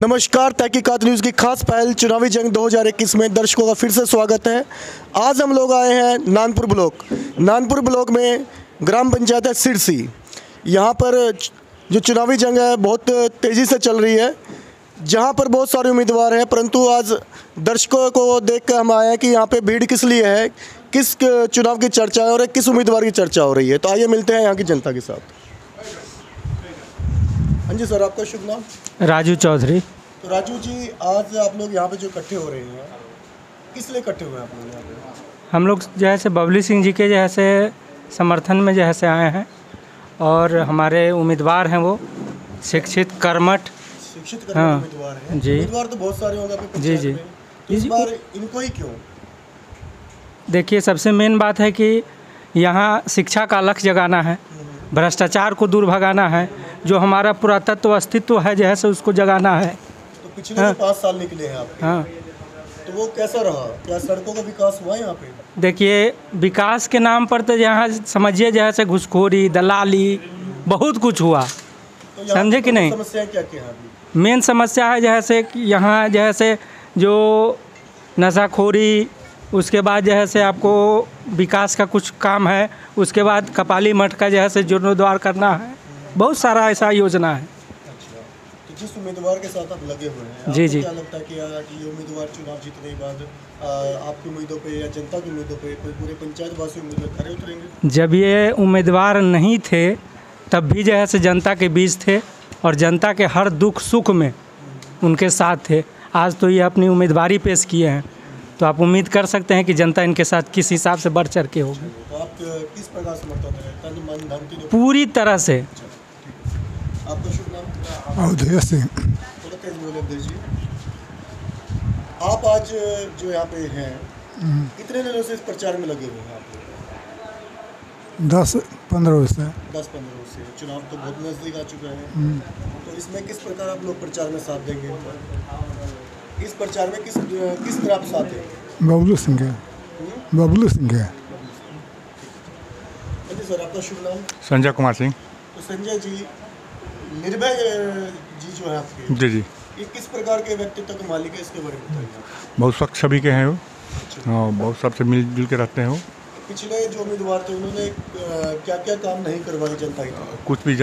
नमस्कार, तहकीकात न्यूज़ की खास पहल चुनावी जंग 2021 में दर्शकों का फिर से स्वागत है। आज हम लोग आए हैं नानपुर ब्लॉक में ग्राम पंचायत है सिरसी। यहाँ पर जो चुनावी जंग है बहुत तेज़ी से चल रही है, जहाँ पर बहुत सारे उम्मीदवार हैं, परंतु आज दर्शकों को देख कर हम आए हैं कि यहाँ पे भीड़ किस लिए है, किस चुनाव की चर्चा है और किस उम्मीदवार की चर्चा हो रही है। तो आइए मिलते हैं यहाँ की जनता के साथ। हाँ जी सर, आपका शुभ नाम? राजू चौधरी। तो राजू जी, आज आप लोग यहाँ पे जो इकट्ठे हो रहे हैं, किस लिए इकट्ठे हुए हैं आप लोग यहाँ पे? हम लोग जैसे बबली सिंह जी के जैसे समर्थन में जैसे आए हैं और हमारे उम्मीदवार हैं वो शिक्षित कर्मठ हाँ उम्मीदवार हैं। जी। उम्मीदवार तो बहुत सारे होंगे आपके जी जी। तो इस बार इनको ही क्यों? देखिए, सबसे मेन बात है कि यहाँ शिक्षा का लक्ष्य जगाना है, भ्रष्टाचार को दूर भगाना है, जो हमारा पुरातत्व अस्तित्व है जैसे उसको जगाना है। तो पिछले 5 साल निकले हैं आपके, हाँ, तो वो कैसा रहा? क्या सड़कों का विकास हुआ यहाँ पे? देखिए, विकास के नाम पर तो यहाँ समझिए जैसे घुसखोरी, दलाली, बहुत कुछ हुआ। तो समझे कि नहीं? समस्याएं क्या क्या है अभी? मेन समस्या है जैसे कि यहाँ जैसे जो नशाखोरी, उसके बाद जैसे आपको विकास का कुछ काम है, उसके बाद कपाली मठ का जैसे जीर्णोद्धार करना है, बहुत सारा ऐसा योजना है। अच्छा, तो जिस उम्मीदवार के साथ आप लगे हुए हैं, जी आपको जी। क्या लगता है कि ये उम्मीदवार चुनाव जीतने के बाद आपकी उम्मीदों पे या जनता की उम्मीदों पे कोई पूरे पंचायत वासी उम्मीदवार खरे उतरेंगे? जब ये उम्मीदवार नहीं थे तब भी जैसे जनता के बीच थे और जनता के हर दुख सुख में उनके साथ थे। आज तो ये अपनी उम्मीदवारी पेश किए हैं, तो आप उम्मीद कर सकते हैं कि जनता इनके साथ किस हिसाब से बढ़ चढ़ के होगी। तो आप किस प्रकार समर्थन है? तन मन धन की जो पूरी तरह से। आपका शुभ नाम? अवधेश सिंह। थोड़ा तेज बोले अवधेश जी। आप आज जो यहाँ पे हैं, कितने दिनों से इस प्रचार में लगे हुए हैं आप लोग? 10-15 वर्ष से। 10-15 वर्ष से। चुनाव तो बहुत नज़दीक आ चुका है, तो इसमें किस प्रकार आप लोग प्रचार में साथ देंगे? इस प्रचार में किस तरह आप साथ देंगे? बबलू सिंह के। बबलू सिंह के। जी सर, आपका शुभ नाम? संजय कुमार सिंह। तो संजय जी, निर्भय जी जो है आपके, जी जी। ये किस प्रकार के व्यक्तित्व के मालिक है, इसके बारे में बताइए। बहुत स्वच्छ सभी के हैं वो, हाँ, बहुत सबसे मिलजुल के रहते हैं वो। पिछले जो उम्मीदवार थे उन्होंने क्या क्या काम नहीं करवाए जनता के लिए? कुछ भी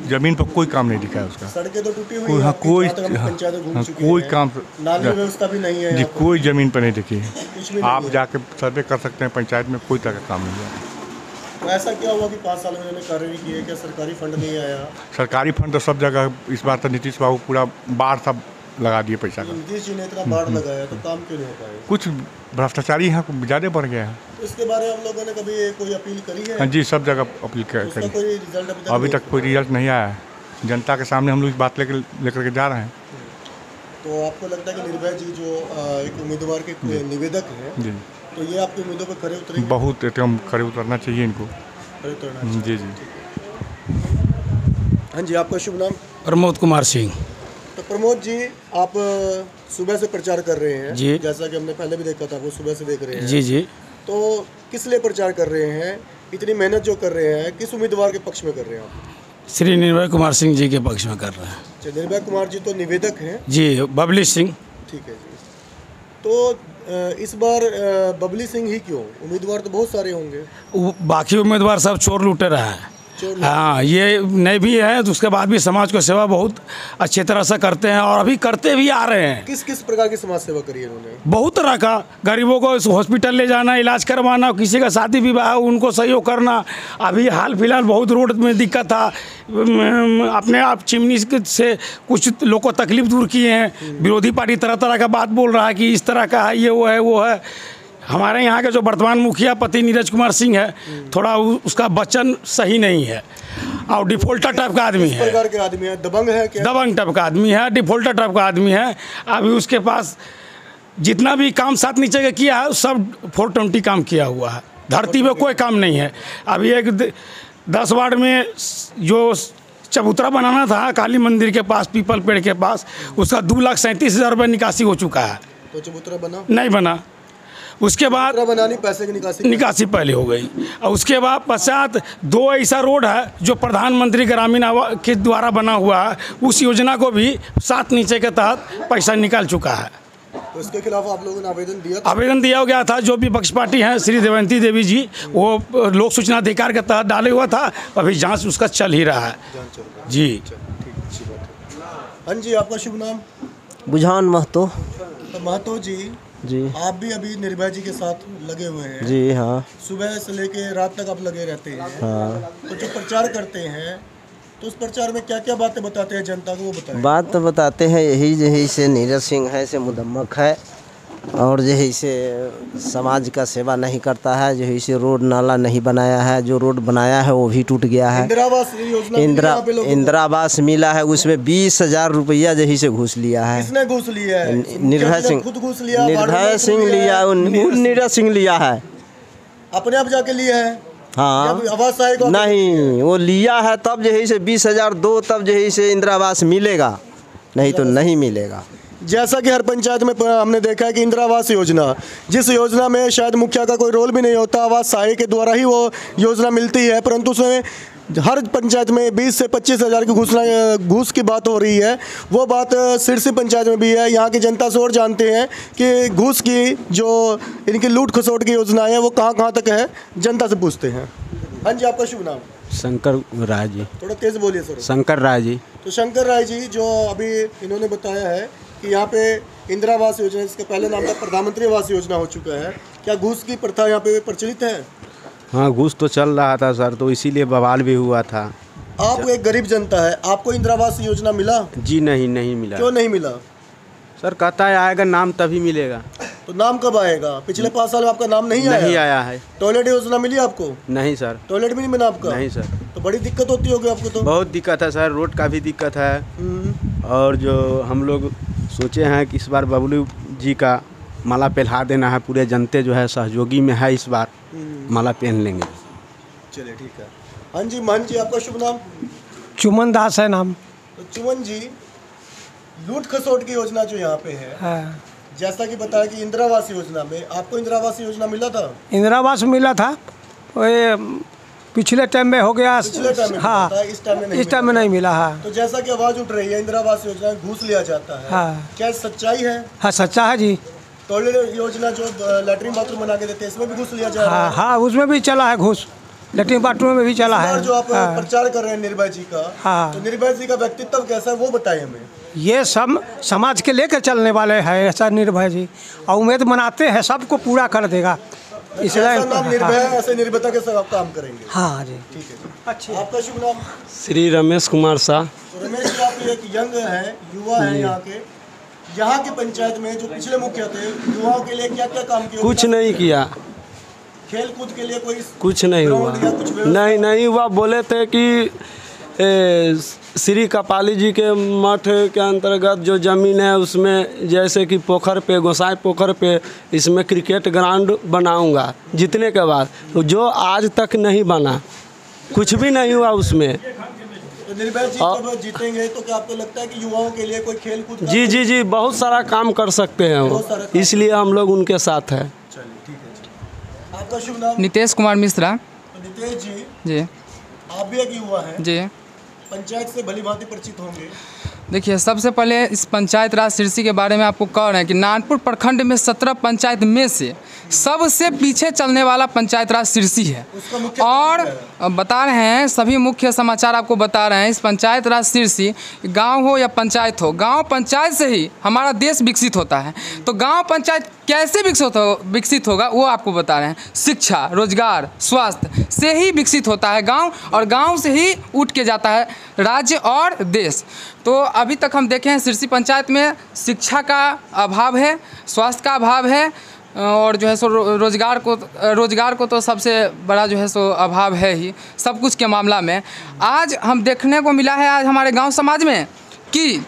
जमीन पर कोई काम नहीं दिखा है उसका। सड़कें तो टूटी हुई कोई हैं, हाँ आपकी कोई जहाँ तक हम हाँ, पंचायतें घूम हाँ, चुके कोई हैं। काम नाली व्यवस्था भी नहीं है जी, यहाँ पर। कोई जमीन पर नहीं दिखी है। कुछ भी आप नहीं है। जाके सर्वे कर सकते हैं, पंचायत में कोई तरह का काम नहीं है। तो ऐसा क्या हुआ कि 5 साल में उन्होंने कार्य नहीं किया? क्या सरकारी फंड नहीं आया? सरकारी फंड तो सब जगह, इस बार तो नीतीश बाबू पूरा बाढ़ सब लगा दिए पैसा का। नीतीश जी ने इतना बाढ़ लगाया तो काम क्यों नहीं हो पाया? कुछ भ्रष्टाचारी यहाँ ज़्यादा बढ़ गया है। इसके बारे में हम लोगों ने कभी कोई अपील करी है? हाँ जी, सब जगह अपील उसका करी। कोई रिजल्ट अभी तक कोई रिजल्ट नहीं आया है। जनता के सामने हम लोग इस बात लेकर के जा रहे हैं। तो आपको लगता है कि निर्भय जी जो एक उम्मीदवार के निवेदक हैं, जी, तो ये आपकी उम्मीदों पर खरे उतरेंगे? बहुत एकदम खड़े उतरना चाहिए इनको। खरे उतरना चाहिए। जी जी। हाँ जी, आपका शुभ नाम? प्रमोद कुमार सिंह। तो प्रमोद जी, आप सुबह से प्रचार कर रहे हैं जी। जैसा कि हमने पहले भी देखा था, वो सुबह से देख रहे हैं। जी जी। तो किस लिए प्रचार कर रहे हैं? इतनी मेहनत जो कर रहे हैं, किस उम्मीदवार के पक्ष में कर रहे हैं आप? श्री निर्भय कुमार सिंह जी के पक्ष में कर रहे हैं। अच्छा, निर्भय कुमार जी तो निवेदक हैं। जी, बबली सिंह। ठीक है जी। तो इस बार बबली सिंह ही क्यों? उम्मीदवार तो बहुत सारे होंगे। बाकी उम्मीदवार सब चोर लूटे रहे हैं। हाँ, ये नहीं भी है तो उसके बाद भी समाज को सेवा बहुत अच्छी तरह से करते हैं और अभी करते भी आ रहे हैं। किस किस प्रकार की समाज सेवा करी है उन्होंने? बहुत तरह का, गरीबों को हॉस्पिटल ले जाना, इलाज करवाना, किसी का शादी विवाह उनको सहयोग करना। अभी हाल फिलहाल बहुत रोड में दिक्कत था, अपने आप चिमनी से कुछ लोग को तकलीफ दूर किए हैं। विरोधी पार्टी तरह तरह का बात बोल रहा है कि इस तरह का है, ये वो है। हमारे यहाँ के जो वर्तमान मुखिया पति नीरज कुमार सिंह है, थोड़ा उसका वचन सही नहीं है और डिफॉल्टर टाइप का आदमी है। प्रकार के आदमी है? दबंग है क्या? दबंग टाइप का आदमी है, डिफॉल्टर टाइप का आदमी है। अभी उसके पास जितना भी काम साथ नीचे का किया है सब 420 काम किया हुआ है। धरती में कोई काम नहीं है। अभी एक 10 वार्ड में जो चबूतरा बनाना था काली मंदिर के पास, पीपल पेड़ के पास, उसका 2,37,000 रुपये निकासी हो चुका है। तो चबूतरा बना? नहीं बना। उसके बाद बनानी पैसे की निकासी पहले हो गई और उसके बाद पश्चात 2 ऐसा रोड है जो प्रधानमंत्री ग्रामीण आवास के द्वारा बना हुआ है, उस योजना को भी 7 नीचे के तहत पैसा निकाल चुका है। तो इसके खिलाफ आप लोगों ने आवेदन दिया था? आवेदन दिया गया था। जो भी पक्ष पार्टी हैं श्री देवंती देवी जी, वो लोक सूचना अधिकार के तहत डाले हुआ था, अभी जांच उसका चल ही रहा है जी। हाँ जी, आपका शुभ नाम? बुझान महतो। तो महतो जी, आप भी अभी निर्भया जी के साथ लगे हुए हैं? जी हाँ। सुबह से लेके रात तक आप लगे रहते हैं? हाँ। तो जो प्रचार करते हैं तो उस प्रचार में क्या क्या बातें बताते हैं जनता को, वो बताएं। बात तो बताते हैं यही से नीरज सिंह है, से मुदम्मक है, और यही से समाज का सेवा नहीं करता है, यही से रोड नाला नहीं बनाया है, जो रोड बनाया है वो भी टूट गया है। इंदिरा आवास मिला है, उसमें 20,000 रुपया यही से घूस लिया है। किसने घूस लिया है? निर्भय सिंह। खुद घूस लिया? निर्भय सिंह लिया, नीरज सिंह लिया है। अपने आप जाके लिया है? हाँ। आवास आएगा? नहीं, वो लिया है तब यही से 20,000 दो, तब यही से इंदिरा आवास मिलेगा, नहीं तो नहीं मिलेगा। जैसा कि हर पंचायत में हमने देखा है कि इंदिरा आवास योजना, जिस योजना में शायद मुखिया का कोई रोल भी नहीं होता, आवास सहायक के द्वारा ही वो योजना मिलती है, परंतु उसमें हर पंचायत में 20 से 25,000 की घूस की बात हो रही है। वो बात सिरसी पंचायत में भी है। यहाँ की जनता से और जानते हैं कि घूस की जो इनकी लूट खसोट की योजना है वो कहाँ तक है, जनता से पूछते हैं। हाँ जी, आपका शुभ नाम? शंकर राय जी। थोड़ा तेज बोलिए सर। शंकर राय जी। तो शंकर राय जी, जो अभी इन्होंने बताया है कि यहाँ पे इंदिरा आवास योजना, इसका पहले नाम था प्रधानमंत्री आवास योजना हो चुका है, क्या घूस की प्रथा यहाँ पे प्रचलित है? हाँ, घूस तो चल रहा था सर, तो इसीलिए बवाल भी हुआ था। आप एक गरीब जनता है, आपको इंदिरा आवास योजना मिला? जी नहीं मिला। क्यों नहीं मिला? सर कहता है आएगा नाम तभी मिलेगा। तो नाम कब आएगा? पिछले 5 साल में आपका नाम नहीं आया है। टॉयलेट योजना मिली आपको? नहीं सर। टॉयलेट भी नहीं मिला आपका? नहीं सर। तो बड़ी दिक्कत होती होगी आपको? तो बहुत दिक्कत है सर, रोड का भी दिक्कत है। और जो हम लोग सोचे हैं कि इस बार बबलू जी का माला पहना देना है, पूरे जनते जो है सहयोगी में है, इस बार माला पहन लेंगे। चलिए ठीक है। हाँ जी, महन जी, आपका शुभ नाम? चुमन दास है नाम। तो चुमन जी, लूट खसोट की योजना जो यहाँ पे है, हाँ। जैसा कि बताया कि इंदिरा आवास योजना में आपको इंदिरा आवास योजना मिला था? इंदिरा आवास मिला था, पिछले टाइम में हो गया। पिछले टाइम में? हाँ। इस टाइम में नहीं मिला। हाँ। तो जैसा कि आवाज उठ रही है इंदिरा आवास योजना में घूस लिया जाता है, हाँ। क्या सच्चाई है? हाँ, सच्चा है जी। टॉयलेट योजना जो लैट्रिन बाथरूम बना के देते हैं, इसमें भी घूस लिया जा रहा है? हाँ, उसमें भी चला है घूस, लैट्रिन बाथरूम में भी चला है। जो आप प्रचार कर रहे हैं निर्भया जी का, हाँ। तो निर्भया जी का व्यक्तित्व कैसा है वो बताइए हमें। ये सब समाज के लेकर चलने वाले हैं, ऐसा निर्भय जी, और उम्मीद मनाते हैं सबको पूरा कर देगा, इसलिए नाम निर्भया, ऐसे निर्भयता के साथ काम करेंगे। हाँ जी, ठीक है। अच्छा, आपका शुभ नाम? श्री रमेश कुमार शाह। तो रमेश जी, आप एक यंग है, युवा है यहाँ के पंचायत में जो पिछले मुखिया थे, युवाओं के लिए क्या क्या काम किया? कुछ नहीं किया। खेल कूद के लिए कोई कुछ नहीं हुआ। नहीं हुआ। बोले थे कि श्री कपाली जी के मठ के अंतर्गत जो ज़मीन है उसमें, जैसे कि पोखर पे, गोसाई पोखर पे, इसमें क्रिकेट ग्राउंड बनाऊंगा जीतने के बाद, जो आज तक नहीं बना, कुछ भी नहीं हुआ उसमें। तो निर्भया जी जब जीतेंगे तो क्या आपको लगता है कि युवाओं के लिए कोई खेल कूद? जी, बहुत सारा काम कर सकते हैं वो, इसलिए हम लोग उनके साथ हैं। चलिए ठीक है। आपका शुभ नाम? नितेश कुमार मिश्रा। तो नितेश जी, आप भी एक युवा हैं जी, पंचायत से भली भांति परिचित होंगे। देखिए, सबसे पहले इस पंचायत राज सिरसी के बारे में आपको कह रहे हैं कि नानपुर प्रखंड में 17 पंचायत में से सबसे पीछे चलने वाला पंचायत राज सिरसी है। और बता रहे हैं, सभी मुख्य समाचार आपको बता रहे हैं, इस पंचायत राज सिरसी गांव हो या पंचायत हो, गांव पंचायत से ही हमारा देश विकसित होता है। तो गांव पंचायत कैसे विकसित होगा वो आपको बता रहे हैं। शिक्षा, रोजगार, स्वास्थ्य से ही विकसित होता है गांव, और गांव से ही उठ के जाता है राज्य और देश। तो अभी तक हम देखें, सिरसी पंचायत में शिक्षा का अभाव है, स्वास्थ्य का अभाव है, और जो है सो रोजगार को तो सबसे बड़ा जो है सो अभाव है ही, सब कुछ के मामला में। आज हम देखने को मिला है आज हमारे गांव समाज में कि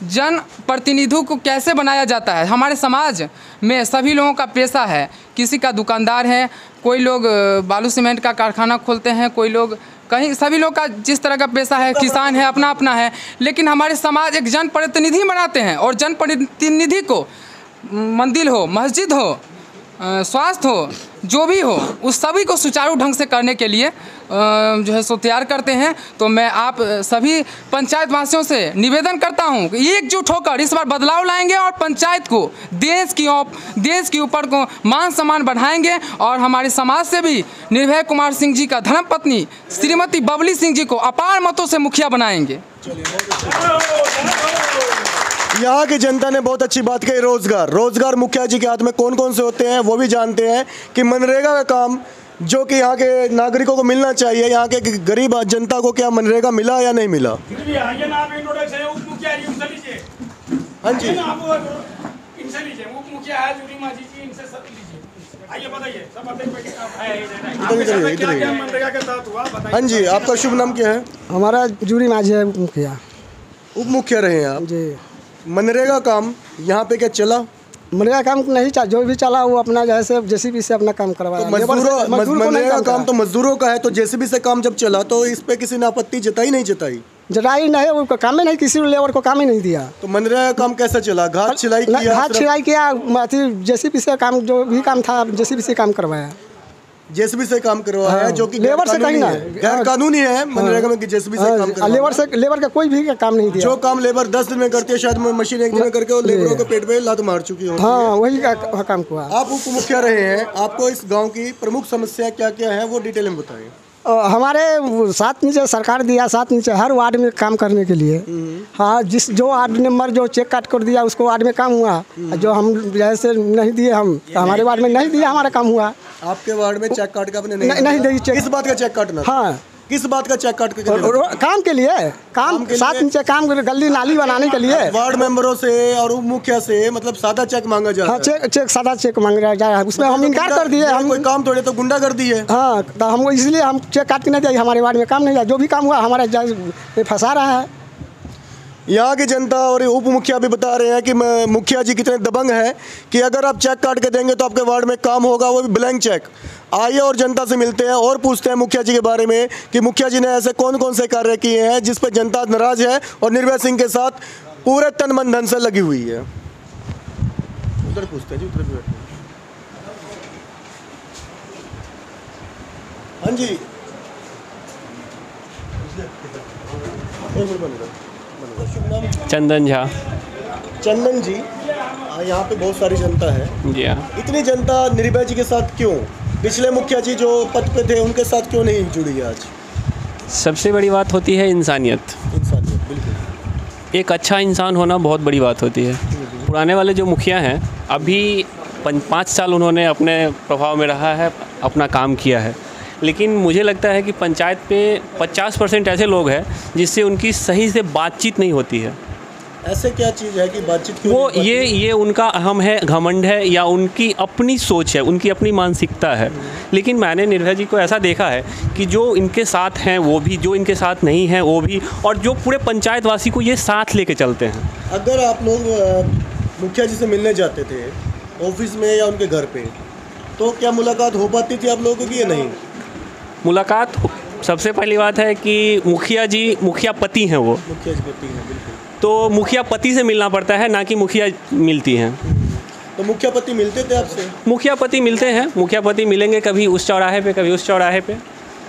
जन प्रतिनिधियों को कैसे बनाया जाता है। हमारे समाज में सभी लोगों का पेशा है, किसी का दुकानदार है, कोई लोग बालू सीमेंट का कारखाना खोलते हैं, कोई लोग कहीं, सभी लोग का जिस तरह का पेशा है, किसान है, अपना अपना है। लेकिन हमारे समाज एक जनप्रतिनिधि बनाते हैं, और जनप्रतिनिधि को मंदिर हो, मस्जिद हो, स्वास्थ्य हो, जो भी हो, उस सभी को सुचारू ढंग से करने के लिए जो है सो तैयार करते हैं। तो मैं आप सभी पंचायत वासियों से निवेदन करता हूं कि एकजुट होकर इस बार बदलाव लाएंगे और पंचायत को देश के ऊपर को मान सम्मान बढ़ाएंगे और हमारे समाज से भी निर्भय कुमार सिंह जी का धर्मपत्नी श्रीमती बबली सिंह जी को अपार मतों से मुखिया बनाएंगे। यहाँ की जनता ने बहुत अच्छी बात कही। रोजगार मुखिया जी के हाथ में कौन कौन से होते हैं वो भी जानते हैं कि मनरेगा का काम जो कि यहाँ के नागरिकों को मिलना चाहिए, यहाँ के गरीब जनता को क्या मनरेगा मिला या नहीं मिला। हाँ जी, हाँ जी, आपका शुभ नाम क्या है? हमारा जूरी माझी है, मुखिया उप मुखिया रहे हैं आप जी। मनरेगा काम यहाँ पे क्या चला? मनरेगा काम नहीं चला, जो भी चला वो अपना जैसे जेसीबी से अपना काम करवाया। तो मनरेगा काम तो मजदूरों का है, तो जेसीबी से काम जब चला तो इस पे किसी ने आपत्ति जताई नहीं? जताई नहीं, वो काम ही नहीं, किसी लेबर को काम ही नहीं दिया। तो मनरेगा काम कैसा चला? घास छिलाई किया, जेसीबी से काम, जो भी काम था जेसीबी से काम करवाया। जेसीबी से काम करवाया, जो कि लेबर से कहीं ना गैर कानूनी है मनरेगा में कि जेसीबी से काम करवाया। लेबर का कोई भी काम नहीं दिया। जो काम लेबर 10 दिन में करती है, शायद मशीन 1 दिन में करके वो लेबरों के पेट पे लात मार चुकी हो। हाँ, वही काम हुआ। आप उप मुखिया रहे हैं, आपको इस गाँव की प्रमुख समस्या क्या क्या है वो डिटेल में बताएं। हमारे 7 नीचे सरकार दिया, 7 नीचे हर वार्ड में काम करने के लिए। हाँ, जो वार्ड नंबर जो चेक काट कर दिया उसको वार्ड में काम हुआ। जो हम जैसे नहीं दिए, हम हमारे वार्ड में नहीं दिया, हमारा काम हुआ। आपके वार्ड में चेक काट के आपने नहीं दी चेक? किस बात का चेक काटना? हाँ, किस बात का चेक काट के? काम के लिए, काम 7 नीचे काम, गली नाली बनाने के लिए। वार्ड मेंबरों से और उप मुखिया से मतलब सादा चेक मांगा जा रहा है? चेक सादा चेक मांगा जा रहा है, उसमें हम इनकार कर दिए। हम कोई काम थोड़े तो गुंडागर्दी है। हाँ, तो हम इसलिए हम चेक काट के नहीं दिया, हमारे वार्ड में काम नहीं दिया। जो भी काम हुआ हमारे फंसा रहा है। यहाँ की जनता और उप मुखिया भी बता रहे हैं कि मुखिया जी कितने दबंग हैं कि अगर आप चेक काट के देंगे तो आपके वार्ड में काम होगा, वो भी ब्लैंक चेक। आइए और जनता से मिलते हैं और पूछते हैं मुखिया जी के बारे में कि मुखिया जी ने ऐसे कौन कौन से कार्य किए हैं जिस पर जनता नाराज है और निर्भय सिंह के साथ पूरे तन मन धन से लगी हुई है। उधर पूछते हैं जी, उधर बैठे। हाँ जी, चंदन झा। चंदन जी, यहाँ पे बहुत सारी जनता है जी। हाँ, इतनी जनता निर्भय जी के साथ क्यों? पिछले मुखिया जी जो पद पे थे उनके साथ क्यों नहीं जुड़ी आज? सबसे बड़ी बात होती है इंसानियत। बिल्कुल, एक अच्छा इंसान होना बहुत बड़ी बात होती है। पुराने वाले जो मुखिया हैं, अभी 5 साल उन्होंने अपने प्रभाव में रहा है, अपना काम किया है, लेकिन मुझे लगता है कि पंचायत पे 50% ऐसे लोग हैं जिससे उनकी सही से बातचीत नहीं होती है। ऐसे क्या चीज़ है कि बातचीत क्यों वो नहीं ये उनका अहम है, घमंड है, या उनकी अपनी सोच है, उनकी अपनी मानसिकता है। लेकिन मैंने निर्भय जी को ऐसा देखा है कि जो इनके साथ हैं वो भी, जो इनके साथ नहीं हैं वो भी, और जो पूरे पंचायत वासी को ये साथ लेके चलते हैं। अगर आप लोग मुखिया जी से मिलने जाते थे ऑफिस में या उनके घर पे, तो क्या मुलाकात हो पाती थी आप लोगों की या नहीं? मुलाकात, सबसे पहली बात है कि मुखिया जी मुखिया पति हैं, वो मुखिया जी पति हैं, बिल्कुल। तो मुखिया पति से मिलना पड़ता है, ना कि मुखिया मिलती हैं। तो मुखिया पति मिलते थे आपसे? मुखिया पति मिलते हैं, मुखिया पति मिलेंगे कभी उस चौराहे पे, कभी उस चौराहे पे,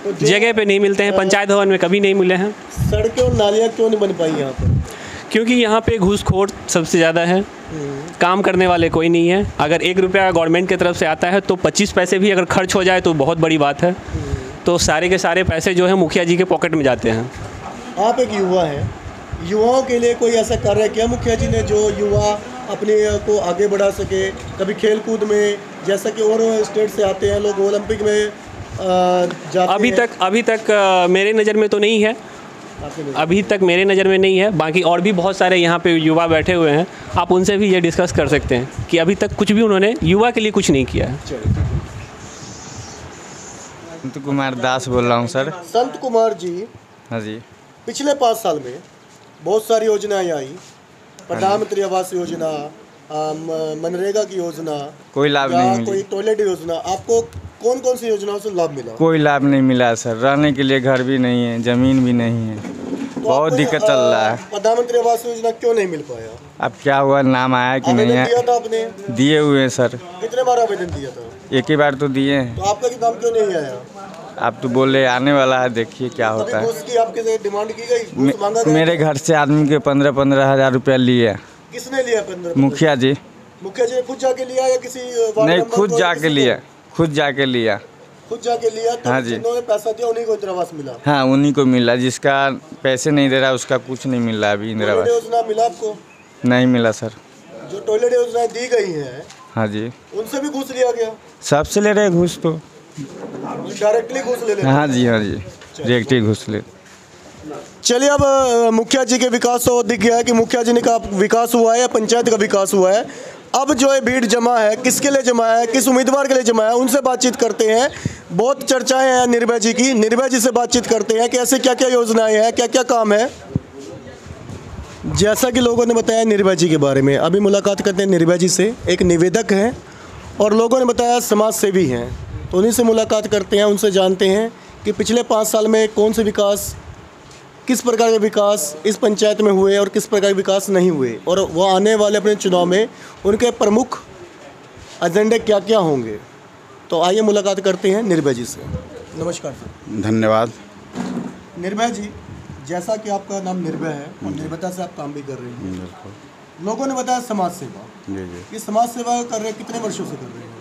तो जगह पे नहीं मिलते हैं। पंचायत भवन में कभी नहीं मिले हैं। सड़कें और नालियाँ क्यों नहीं बन पाई यहाँ पर? क्योंकि यहाँ पे घूसखोर सबसे ज़्यादा है, काम करने वाले कोई नहीं है। अगर 1 रुपया गवर्नमेंट की तरफ से आता है तो 25 पैसे भी अगर खर्च हो जाए तो बहुत बड़ी बात है। तो सारे के सारे पैसे जो है मुखिया जी के पॉकेट में जाते हैं। आप एक युवा हैं, युवाओं के लिए कोई ऐसा कार्य किया मुखिया जी ने जो युवा अपने को आगे बढ़ा सके? कभी खेल कूद में, जैसा कि और स्टेट से आते हैं लोग, ओलंपिक में जाते अभी तक मेरे नज़र में तो नहीं है, अभी तक मेरे नज़र में नहीं है। बाकी और भी बहुत सारे यहाँ पे युवा बैठे हुए हैं, आप उनसे भी ये डिस्कस कर सकते हैं कि अभी तक कुछ भी उन्होंने युवा के लिए कुछ नहीं किया है। संत कुमार दास बोल रहा हूँ सर। संत कुमार जी, हाँ जी, पिछले 5 साल में बहुत सारी योजनाएं आई, प्रधानमंत्री आवास योजना, मनरेगा की योजना, कोई लाभ नहीं मिला। कोई टॉयलेट योजना, आपको कौन कौन सी योजनाओं से लाभ मिला? कोई लाभ नहीं मिला सर। रहने के लिए घर भी नहीं है, ज़मीन भी नहीं है। बहुत दिक्कत चल रहा है। प्रधानमंत्री आवास योजना क्यों नहीं मिल पाया? अब क्या हुआ, नाम आया कि नहीं आवेदन है? दिया था आपने? दिए हुए हैं सर, कितने बार आवेदन दिया था? एक ही बार तो दिए हैं। तो आपका नाम क्यों नहीं आया? आप तो बोले आने वाला है, देखिए क्या अभी होता है। घूस की आपके से डिमांड की गई, घूस मांगा गया? मेरे घर से आदमी के 15-15 हज़ार रुपया लिए। किसने लिया? 15? मुखिया जी। मुखिया जी ने खुद जाके लिया या किसी वार्ड नहीं, मेंबर खुद को, जाके किसी लिया, को? खुद जाके लिया। खुद जाके लिया तो हाँ जी। जिन्होंने पैसा दिया उन्हीं को इंदिरा आवास मिला? हाँ, उन्हीं को मिला। जिसका पैसे नहीं दे रहा उसका कुछ नहीं मिल रहा अभी इंदिरा टॉयलेट आवास। योजना मिला आपको? नहीं मिला सर। जो टॉयलेट योजनाएं दी गई हैं हाँ जी, उनसे भी घूस लिया गया? सबसे ले रहे घूस तो। डायरेक्टली घूस ले लेते? हाँ जी, हाँ जी, डायरेक्ट ही घूस ले। चलिए, अब मुखिया जी के विकास तो दिख गया है कि मुखिया जी ने का विकास हुआ है या पंचायत का विकास हुआ है। अब जो है भीड़ जमा है, किसके लिए जमा है, किस उम्मीदवार के लिए जमा है, उनसे बातचीत करते हैं। बहुत चर्चाएं हैं निर्भया जी की, निर्भया जी से बातचीत करते हैं कि ऐसे क्या क्या योजनाएं हैं, क्या क्या काम है। जैसा कि लोगों ने बताया निर्भया जी के बारे में, अभी मुलाकात करते हैं निर्भया जी से। एक निवेदक हैं और लोगों ने बताया समाज सेवी हैं, तो उन्हीं से मुलाकात करते हैं, उनसे जानते हैं कि पिछले 5 साल में कौन से विकास, किस प्रकार के विकास इस पंचायत में हुए और किस प्रकार के विकास नहीं हुए, और वो आने वाले अपने चुनाव में उनके प्रमुख एजेंडे क्या क्या होंगे। तो आइए मुलाकात करते हैं निर्भया जी से। नमस्कार सर। धन्यवाद। निर्भया जी, जैसा कि आपका नाम निर्भया है और निर्भयता से आप काम भी कर रहे हैं, लोगों ने बताया समाज सेवा। जी जी। ये समाज सेवा कर रहे हैं, कितने वर्षों से कर रहे हैं?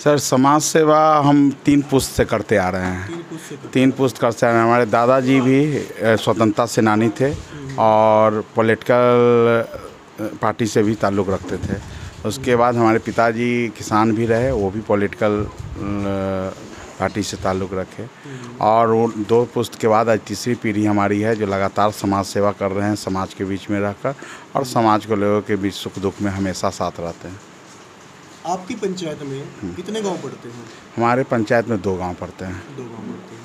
सर, समाज सेवा हम 3 पुश्त से करते आ रहे हैं। 3 पुश्त करते आ रहे हैं। हमारे दादाजी भी स्वतंत्रता सेनानी थे और पॉलिटिकल पार्टी से भी ताल्लुक़ रखते थे। उसके बाद हमारे पिताजी किसान भी रहे, वो भी पॉलिटिकल पार्टी से ताल्लुक़ रखे। और वो 2 पुश्त के बाद आज तीसरी पीढ़ी हमारी है जो लगातार समाज सेवा कर रहे हैं, समाज के बीच में रहकर, और समाज को लोगों के बीच सुख दुख में हमेशा साथ रहते हैं। आपकी पंचायत में कितने गांव पड़ते हैं? हमारे पंचायत में 2 गांव पड़ते हैं। 2 गांव पड़ते हैं।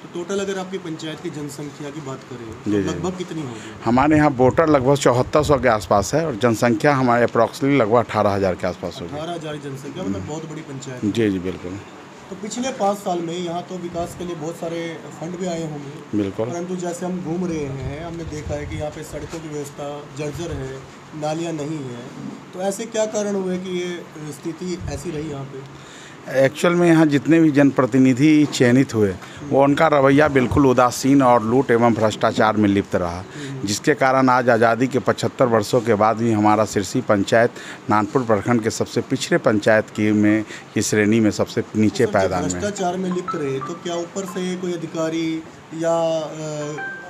तो टोटल अगर आपकी पंचायत की जनसंख्या की बात करें जी, तो जी। लगभग कितनी होगी? हमारे यहाँ वोटर लगभग 7400 के आसपास है और जनसंख्या हमारे अप्रॉक्सीमेटली लगभग 18,000 के आसपास होगी। 18,000 जनसंख्या, मतलब बहुत बड़ी पंचायत है। जी जी, बिल्कुल तो पिछले 5 साल में यहाँ तो विकास के लिए बहुत सारे फंड भी आए होंगे, बिल्कुल। परंतु जैसे हम घूम रहे हैं, हमने देखा है कि यहाँ पे सड़कों की व्यवस्था जर्जर है, नालियाँ नहीं है। तो ऐसे क्या कारण हुए कि ये स्थिति ऐसी रही यहाँ पे? एक्चुअल में यहाँ जितने भी जनप्रतिनिधि चयनित हुए वो उनका रवैया बिल्कुल उदासीन और लूट एवं भ्रष्टाचार में लिप्त रहा, जिसके कारण आज आज़ादी के 75 वर्षों के बाद भी हमारा सिरसी पंचायत नानपुर प्रखंड के सबसे पिछड़े पंचायत की श्रेणी में सबसे नीचे पायदान में। भ्रष्टाचार में लिप्त रहे तो क्या ऊपर से कोई अधिकारी या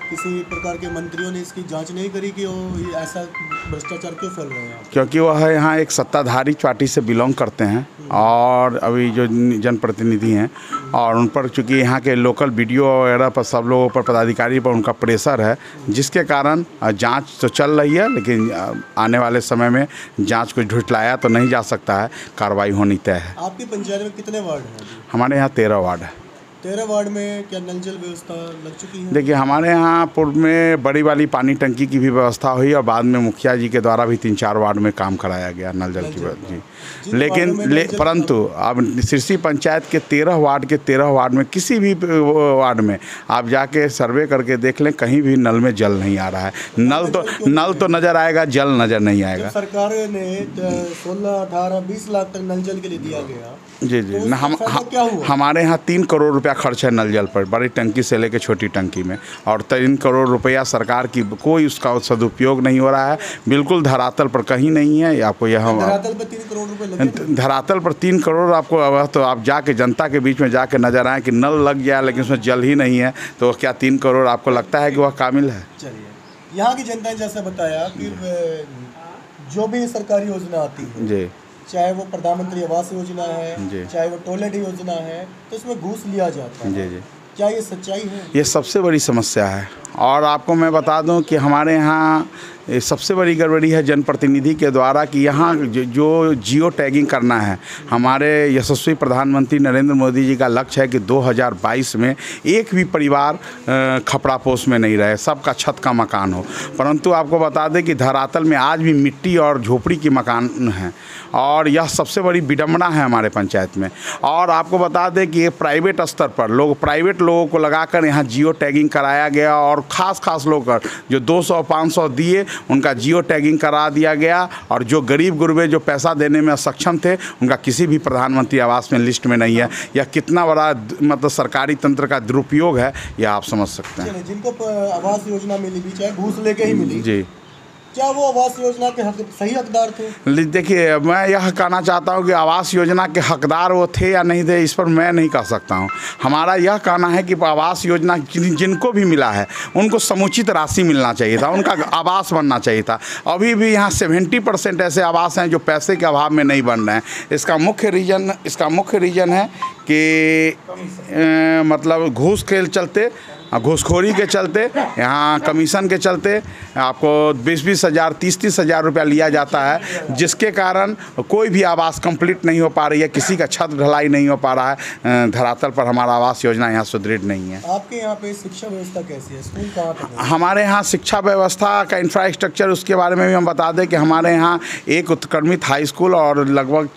किसी प्रकार के मंत्रियों ने इसकी जांच नहीं करी कि ये ऐसा भ्रष्टाचार क्यों फैल रहा है? क्योंकि वह यहाँ एक सत्ताधारी पार्टी से बिलोंग करते हैं और अभी जो जनप्रतिनिधि हैं, और उन पर चूँकि यहाँ के लोकल वीडियो वगैरह पर सब लोगों पर, पदाधिकारी पर उनका प्रेशर है, जिसके कारण जांच तो चल रही है, लेकिन आने वाले समय में जांच को झुठलाया तो नहीं जा सकता है, कार्रवाई होनी तय है। आपकी पंचायत में कितने वार्ड हैं? हमारे यहाँ 13 वार्ड है। 13 वार्ड में क्या नल जल व्यवस्था लग चुकी है? देखिए, हमारे यहाँ पूर्व में बड़ी वाली पानी टंकी की भी व्यवस्था हुई और बाद में मुखिया जी के द्वारा भी 3-4 वार्ड में काम कराया गया नल जल की जी। लेकिन परंतु अब सिरसी पंचायत के 13 वार्ड के 13 वार्ड में किसी भी वार्ड में आप जाके सर्वे करके देख लें, कहीं भी नल में जल नहीं आ रहा है। नल तो नज़र आएगा, जल नज़र नहीं आएगा। सरकार ने 16, 18, 20 लाख तक नल जल के लिए दिया गया। जी जी, तो हमारे यहाँ 3 करोड़ रुपया खर्च है नल जल पर, बड़ी टंकी से लेकर छोटी टंकी में, और 3 करोड़ रुपया सरकार की कोई उसका सदुपयोग नहीं हो रहा है, बिल्कुल धरातल पर कहीं नहीं है। आपको यह धरातल पर 3 करोड़ रुपए लगे, धरातल पर 3 करोड़ आपको, तो आप जाके जनता के बीच में जाके नजर आए कि नल लग गया लेकिन उसमें जल ही नहीं है, तो क्या 3 करोड़ आपको लगता है कि वह कामिल है? चलिए, यहाँ की जनता ने जैसे बताया कि जो भी सरकारी योजना आती है जी, चाहे वो प्रधानमंत्री आवास योजना है, चाहे वो टॉयलेट योजना है, तो इसमें घूस लिया जाता है। जी जी, क्या ये सच्चाई है? ये सबसे बड़ी समस्या है। और आपको मैं बता दूं कि हमारे यहाँ सबसे बड़ी गड़बड़ी है जनप्रतिनिधि के द्वारा कि यहाँ जो जियो टैगिंग करना है, हमारे यशस्वी प्रधानमंत्री नरेंद्र मोदी जी का लक्ष्य है कि 2022 में एक भी परिवार खपड़ापोश में नहीं रहे, सबका छत का मकान हो। परंतु आपको बता दें कि धरातल में आज भी मिट्टी और झोपड़ी की मकान हैं और यह सबसे बड़ी विडंबना है हमारे पंचायत में। और आपको बता दें कि ये प्राइवेट स्तर पर प्राइवेट लोगों को लगाकर यहाँ जियो टैगिंग कराया गया और ख़ास लोग जो 200-500 दिए उनका जियो टैगिंग करा दिया गया और जो गरीब गुरबे जो पैसा देने में असक्षम थे उनका किसी भी प्रधानमंत्री आवास में लिस्ट में नहीं है। यह कितना बड़ा मतलब सरकारी तंत्र का दुरुपयोग है, यह आप समझ सकते हैं। जिनको आवास योजना मिली भी चाहे घूस लेके ही मिली जी, क्या वो आवास योजना के सही हकदार थे? देखिए, मैं यह कहना चाहता हूं कि आवास योजना के हकदार वो थे या नहीं थे, इस पर मैं नहीं कह सकता हूं। हमारा यह कहना है कि आवास योजना जिनको भी मिला है उनको समुचित राशि मिलना चाहिए था, उनका आवास बनना चाहिए था। अभी भी यहाँ 70% ऐसे आवास हैं जो पैसे के अभाव में नहीं बन रहे हैं। इसका मुख्य रीज़न है कि मतलब घूस के चलते, घूसखोरी के चलते, यहाँ कमीशन के चलते आपको 20-20 हज़ार 30-30 हज़ार रुपया लिया जाता है, जिसके कारण कोई भी आवास कंप्लीट नहीं हो पा रही है, किसी का छत ढलाई नहीं हो पा रहा है। धरातल पर हमारा आवास योजना यहाँ सुदृढ़ नहीं है। आपके यहाँ पे शिक्षा व्यवस्था कैसी है? स्कूल कहाँ तक है? हमारे यहाँ शिक्षा व्यवस्था का इंफ्रास्ट्रक्चर, उसके बारे में भी हम बता दें कि हमारे यहाँ एक उत्क्रमित हाई स्कूल और लगभग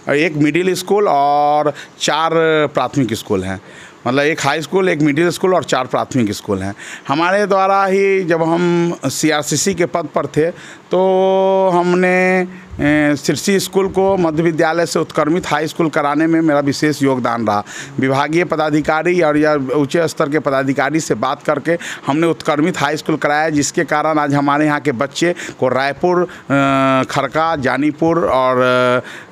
एक मिडिल स्कूल और 4 प्राथमिक स्कूल हैं। मतलब एक हाई स्कूल, एक मिडिल स्कूल और 4 प्राथमिक स्कूल हैं। हमारे द्वारा ही जब हम CRCC के पद पर थे तो हमने सिरसी स्कूल को मध्य विद्यालय से उत्क्रमित हाई स्कूल कराने में मेरा विशेष योगदान रहा। विभागीय पदाधिकारी और या उच्च स्तर के पदाधिकारी से बात करके हमने उत्क्रमित हाई स्कूल कराया, जिसके कारण आज हमारे यहाँ के बच्चे को रायपुर, खरका, जानीपुर और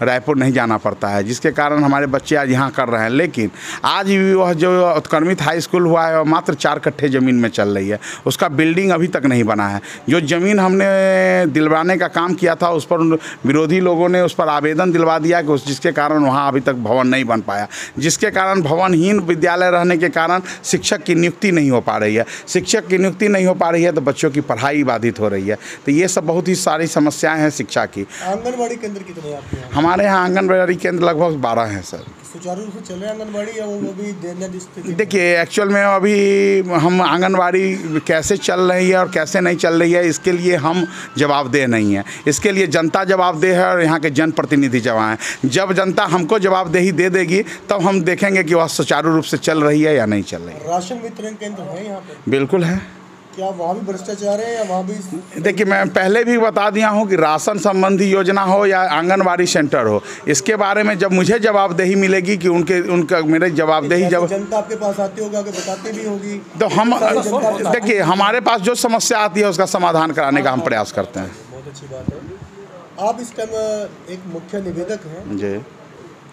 रायपुर नहीं जाना पड़ता है, जिसके कारण हमारे बच्चे आज यहाँ कर रहे हैं। लेकिन आज भी वह जो उत्क्रमित हाई स्कूल हुआ है वह मात्र 4 कट्ठे ज़मीन में चल रही है, उसका बिल्डिंग अभी तक नहीं बना है। जो ज़मीन हमने दिलवाने का काम किया था उस पर विरोधी लोगों ने उस पर आवेदन दिलवा दिया कि जिसके कारण वहाँ अभी तक भवन नहीं बन पाया, जिसके कारण भवनहीन विद्यालय रहने के कारण शिक्षक की नियुक्ति नहीं हो पा रही है। शिक्षक की नियुक्ति नहीं हो पा रही है तो बच्चों की पढ़ाई बाधित हो रही है। तो ये सब बहुत ही सारी समस्याएं हैं शिक्षा की। आंगनबाड़ी केंद्र कितने हैं आपके यहाँ? हमारे यहाँ आंगनबाड़ी केंद्र लगभग 12 हैं सर। सुचारू रूप से चल रहे हैं आंगनबाड़ी या वो भी दैन्य स्थिति? देखिए, एक्चुअल में अभी हम आंगनबाड़ी कैसे चल रही है और कैसे नहीं चल रही है इसके लिए हम जवाबदेह नहीं है, इसके लिए जनता जवाबदेह है और यहाँ के जनप्रतिनिधि जवाब हैं। जब जनता हमको जवाबदेही दे देगी तब हम देखेंगे कि वह सुचारू रूप से चल रही है या नहीं चल रही है। राशन वितरण केंद्र है यहाँ पर? बिल्कुल है। क्या वहाँ भी भ्रष्टाचार है या वहाँ भी? देखिए, मैं पहले भी बता दिया हूँ कि राशन संबंधी योजना हो या आंगनबाड़ी सेंटर हो, इसके बारे में जब मुझे जवाबदेही मिलेगी कि उनका मेरे जवाबदेही जब जनता आपके पास आती होगी, आगे बताती भी होगी, तो हम देखिए हमारे पास जो समस्या आती है उसका समाधान कराने का हम प्रयास करते हैं। बहुत अच्छी बात है। आप इस टाइम एक मुख्य निवेदक हैं जी,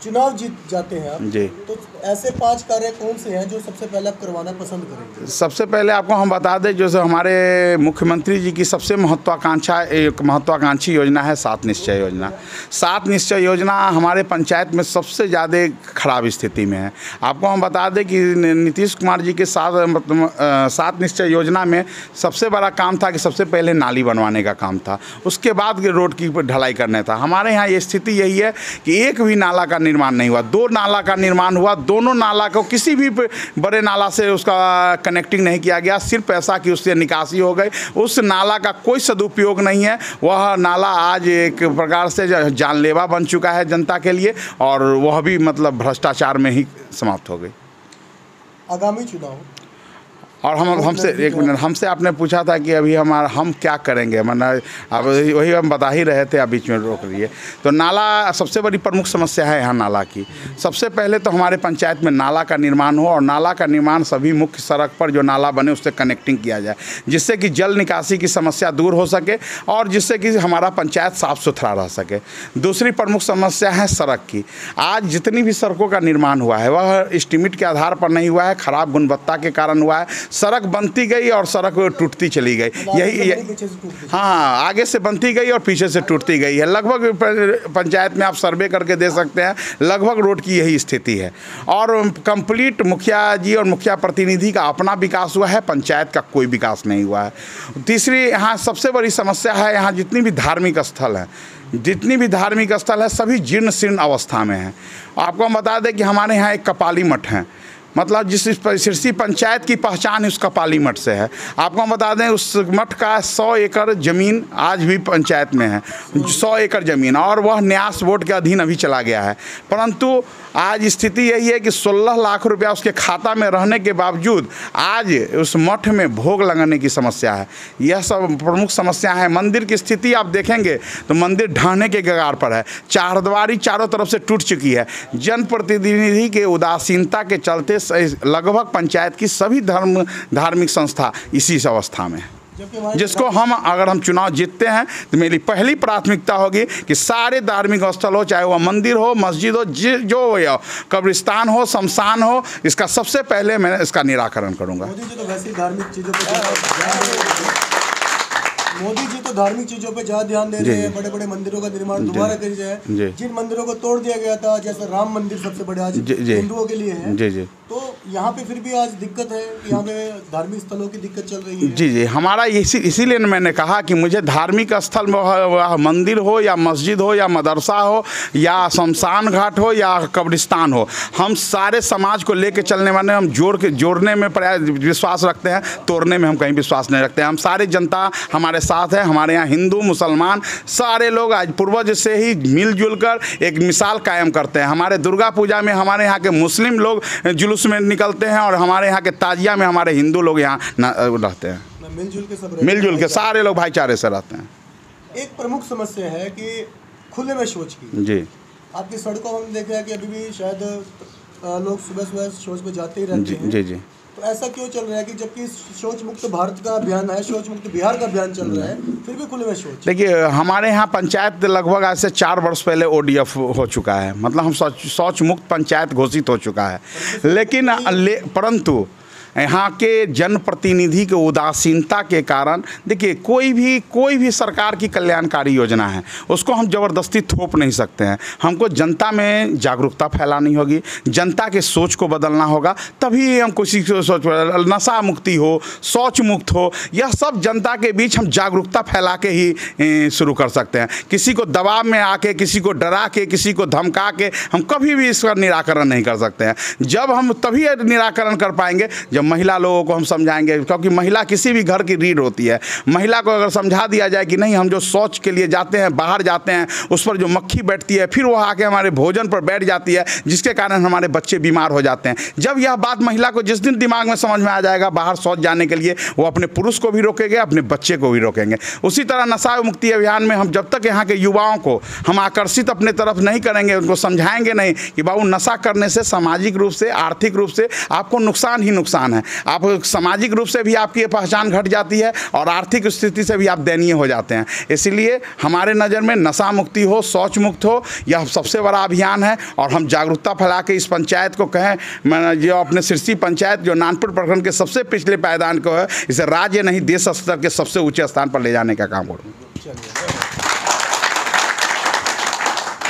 चुनाव जीत जाते हैं आप जी, तो ऐसे 5 कार्य कौन से हैं जो सबसे पहले आप करवाना पसंद करेंगे? सबसे पहले आपको हम बता दें, जो हमारे मुख्यमंत्री जी की सबसे महत्वाकांक्षी योजना है 7 निश्चय योजना। 7 निश्चय योजना हमारे पंचायत में सबसे ज़्यादा खराब स्थिति में है। आपको हम बता दें कि नीतीश कुमार जी के 7 निश्चय योजना में सबसे बड़ा काम था कि सबसे पहले नाली बनवाने का काम था, उसके बाद रोड की ढलाई करना था। हमारे यहाँ ये स्थिति यही है कि एक भी नाला का निर्माण नहीं हुआ। 2 नाला का निर्माण हुआ, दोनों नाला को किसी भी बड़े नाला से उसका कनेक्टिंग नहीं किया गया, सिर्फ पैसा की उससे निकासी हो गई। उस नाला का कोई सदुपयोग नहीं है। वह नाला आज एक प्रकार से जानलेवा बन चुका है जनता के लिए और वह भी मतलब भ्रष्टाचार में ही समाप्त हो गई। आगामी चुनाव और हमसे एक मिनट, हमसे आपने पूछा था कि अभी हम क्या करेंगे, मतलब अब वही हम बता ही रहे थे, आप बीच में रोक रही तो नाला सबसे बड़ी प्रमुख समस्या है यहाँ नाला की। सबसे पहले तो हमारे पंचायत में नाला का निर्माण हो और नाला का निर्माण सभी मुख्य सड़क पर जो नाला बने उससे कनेक्टिंग किया जाए, जिससे कि जल निकासी की समस्या दूर हो सके और जिससे कि हमारा पंचायत साफ़ सुथरा रह सके। दूसरी प्रमुख समस्या है सड़क की। आज जितनी भी सड़कों का निर्माण हुआ है वह एस्टीमेट के आधार पर नहीं हुआ है, ख़राब गुणवत्ता के कारण हुआ है। सड़क बनती गई और सड़क टूटती चली गई। यही हाँ, आगे से बनती गई और पीछे से टूटती गई है। लगभग पंचायत में आप सर्वे करके दे सकते हैं, लगभग रोड की यही स्थिति है। और कंप्लीट मुखिया जी और मुखिया प्रतिनिधि का अपना विकास हुआ है, पंचायत का कोई विकास नहीं हुआ है। तीसरी यहाँ सबसे बड़ी समस्या है, यहाँ जितनी भी धार्मिक स्थल है सभी जीर्ण शीर्ण अवस्था में हैं। आपको हम बता दें कि हमारे यहाँ एक कपाली मठ है, मतलब जिस सिरसी पंचायत की पहचान उस कपाली मठ से है। आपको हम बता दें उस मठ का 100 एकड़ ज़मीन आज भी पंचायत में है, 100 एकड़ ज़मीन, और वह न्यास बोर्ड के अधीन अभी चला गया है। परंतु आज स्थिति यही है कि 16 लाख रुपया उसके खाता में रहने के बावजूद आज उस मठ में भोग लगाने की समस्या है। यह सब प्रमुख समस्या है। मंदिर की स्थिति आप देखेंगे तो मंदिर ढहने के कगार पर है, चारद्वारी चारों तरफ से टूट चुकी है। जनप्रतिनिधि के उदासीनता के चलते लगभग पंचायत की सभी धार्मिक संस्था इसी अवस्था में है, जिसको अगर हम चुनाव जीतते हैं तो मेरी पहली प्राथमिकता होगी कि सारे धार्मिक स्थल हो, चाहे वह मंदिर हो, मस्जिद हो, जो हो, कब्रिस्तान हो, शमशान हो, इसका सबसे पहले मैं इसका निराकरण करूंगा। मोदी जी तो धार्मिक चीज़ों पे ज़्यादा ध्यान दे रहे हैं। बड़े बड़े मंदिरों का निर्माण दोबारा करी जाए। जिन मंदिरों को तोड़ दिया गया था, जैसे राम मंदिर सबसे बड़े आज हिंदुओं के लिए है, तो यहाँ पे फिर भी आज दिक्कत है कि यहाँ पे धार्मिक स्थलों की दिक्कत चल रही है। जी हमारा इसीलिए मैंने कहा कि मुझे धार्मिक स्थल मंदिर हो या मस्जिद हो या मदरसा हो या शमशान घाट हो या कब्रिस्तान हो, हम सारे समाज को लेके चलने वाले, हम जोड़ने में विश्वास रखते हैं, तोड़ने में हम कहीं विश्वास नहीं रखते हैं। हम सारी जनता हमारे साथ है। हमारे यहाँ हिंदू मुसलमान सारे लोग आज पूर्वज से ही मिलजुल कर एक मिसाल कायम करते हैं। हमारे दुर्गा पूजा में हमारे यहाँ के मुस्लिम लोग जुलूस में निकलते हैं और हमारे यहाँ के ताजिया में हमारे हिंदू लोग यहाँ रहते हैं। मिलजुल के सारे लोग भाईचारे से रहते हैं। एक प्रमुख समस्या है कि खुले में शौच की। जी, आपकी सड़कों में देख रहे हैं कि अभी भी शायद लोग सुबह सुबह शौच में जाते ही रहते हैं। जी तो ऐसा क्यों चल रहा है कि जबकि शौच मुक्त भारत का अभियान है, शौच मुक्त बिहार का अभियान चल रहा है, फिर भी खुले में शौच? देखिए, हमारे यहाँ पंचायत लगभग आज से 4 वर्ष पहले ODF हो चुका है, मतलब हम शौच मुक्त पंचायत घोषित हो चुका है। लेकिन परंतु यहाँ के जनप्रतिनिधि के उदासीनता के कारण देखिए कोई भी सरकार की कल्याणकारी योजना है उसको हम ज़बरदस्ती थोप नहीं सकते हैं। हमको जनता में जागरूकता फैलानी होगी, जनता के सोच को बदलना होगा, तभी हम किसी सोच, नशा मुक्ति हो, शौच मुक्त हो, यह सब जनता के बीच हम जागरूकता फैला के ही शुरू कर सकते हैं। किसी को दबाव में आके, किसी को डरा के, किसी को धमका के हम कभी भी इसका निराकरण नहीं कर सकते हैं। जब हम तभी निराकरण कर पाएंगे जब महिला लोगों को हम समझाएंगे, क्योंकि महिला किसी भी घर की रीढ़ होती है। महिला को अगर समझा दिया जाए कि नहीं, हम जो शौच के लिए जाते हैं, बाहर जाते हैं, उस पर जो मक्खी बैठती है, फिर वो आके हमारे भोजन पर बैठ जाती है, जिसके कारण हमारे बच्चे बीमार हो जाते हैं। जब यह बात महिला को जिस दिन दिमाग में समझ में आ जाएगा बाहर शौच जाने के लिए, वो अपने पुरुष को भी रोकेंगे, अपने बच्चे को भी रोकेंगे। उसी तरह नशा मुक्ति अभियान में हम जब तक यहाँ के युवाओं को हम आकर्षित अपने तरफ नहीं करेंगे, उनको समझाएंगे नहीं कि बाबू नशा करने से सामाजिक रूप से, आर्थिक रूप से आपको नुकसान ही नुकसान है। आप सामाजिक रूप से भी आपकी पहचान घट जाती है और आर्थिक स्थिति से भी आप दयनीय हो जाते हैं। इसलिए हमारे नज़र में नशा मुक्ति हो, शौच मुक्त हो, यह सबसे बड़ा अभियान है। और हम जागरूकता फैला के इस पंचायत को कहें, मैं जो अपने सिरसी पंचायत जो नानपुर प्रखंड के सबसे पिछले पायदान को है, इसे राज्य नहीं देश स्तर के सबसे ऊँचे स्थान पर ले जाने का काम करूँगा।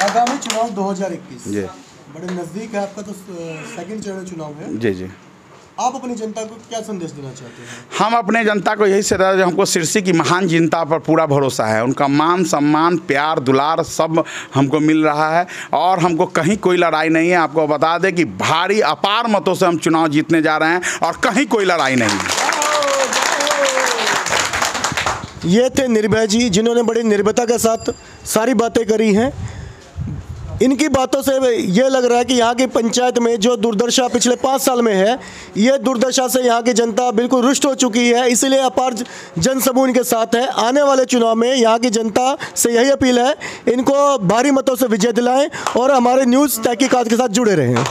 आगामी चुनाव 2021 जी बड़े नज़दीक है, आपका तो सेकंड चरण चुनाव है। जी आप अपनी जनता को क्या संदेश देना चाहते हैं? हम अपने जनता को यही सलाह दें, हमको सिरसी की महान जनता पर पूरा भरोसा है। उनका मान सम्मान, प्यार, दुलार सब हमको मिल रहा है और हमको कहीं कोई लड़ाई नहीं है। आपको बता दें कि भारी अपार मतों से हम चुनाव जीतने जा रहे हैं और कहीं कोई लड़ाई नहीं है। ये थे निर्भय जी, जिन्होंने बड़ी निर्भयता के साथ सारी बातें करी हैं। इनकी बातों से ये लग रहा है कि यहाँ की पंचायत में जो दुर्दशा पिछले 5 साल में है, ये दुर्दशा से यहाँ की जनता बिल्कुल रुष्ट हो चुकी है। इसलिए अपार जनसमूह इनके साथ है। आने वाले चुनाव में यहाँ की जनता से यही अपील है, इनको भारी मतों से विजय दिलाएं और हमारे न्यूज़ तहकीकात के साथ जुड़े रहें।